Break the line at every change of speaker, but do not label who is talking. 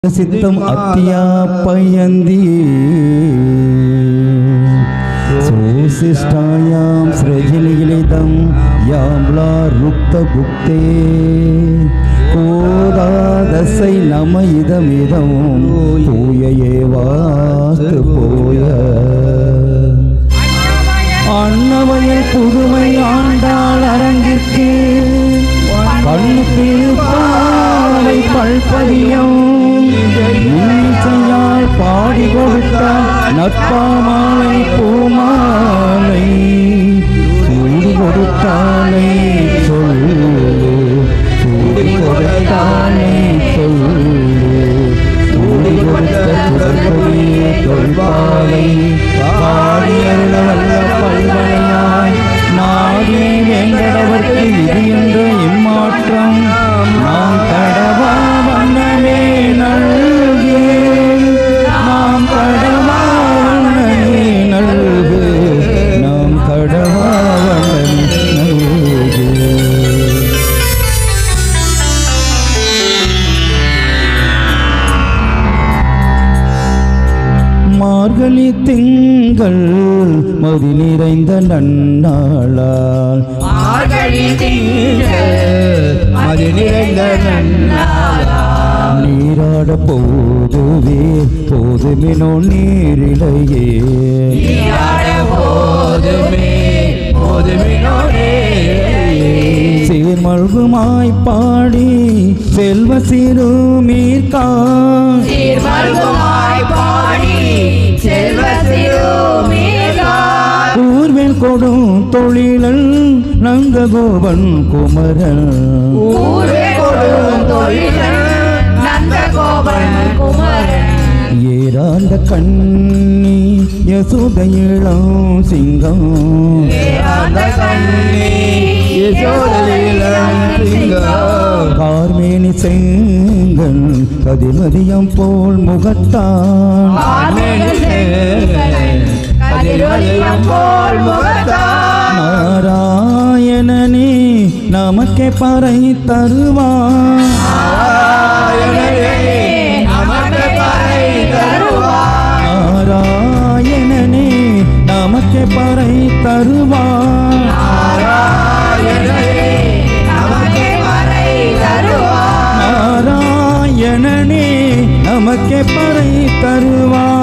सिद्धम अत्यापयन्ति सोशिष्टायां सृजनिलितं याम्ला रुक्तगुप्ते कोदादसै नम इदमिदं तूय एवास्तु पोय அன்னவயல் புதுமை ஆண்டாள் அரங்கிற்கு கண்ணுக்கு பாவை பல்பதியம் இசையால் பாடி கொடுத்தாள் நட்பாமாலை பூமாலை சூடி கொடுத்தாளை சொல்லு சூடி கொடுத்தாளை சொல்லு சூடி கொடுத்த சுடற்கொடியே தொல்பாலை பாடி அருள வல்ல பல்வளையாய் நாடி வேண்டவர்க்கு விதி என்ற இம்மாற்றம் நாம் கடவா வண்ணமே நல்கு நாம் கடவா வண்ணமே நல்கு நாம் கடவா வண்ணமே நல்கு. மார்கழி திங்கள் மதி நிறைந்த நன்னாளால்
மார்கழி திங்கள் மதி நிறைந்த நன்னாளால்
நீராட போதுவே போதுமினோ நீரிலையே
நீராட போதுமே போதுமினோ நீரிலையே
சீர்மல்குமாய் பாடி செல்வ சிறுமீர்கா
சீர்மல்குமாய் பாடி செல்வ சிறுமீர்கா
ஊர்வேல் கொடும் தொழிலன் நந்தகோபன் குமரன்
ஊரே கொடும் தொழிலன் நந்தகோபன் குமரன்
ஏராண்ட கண்ணி யசோத இளம் சிங்கம்
ஏராண்ட கண்ணி யசோத இளம் சிங்கம்
கார்மேனி செங்கல் கதிர்மதியம் போல் முகத்தான் நாராயணனே நமக்கே பறை தருவான் நாராயணனே நமக்கே பறை தருவான் நாராயணனே நமக்கே பறை தருவான் நாராயணனே நமக்கே பறை தருவான்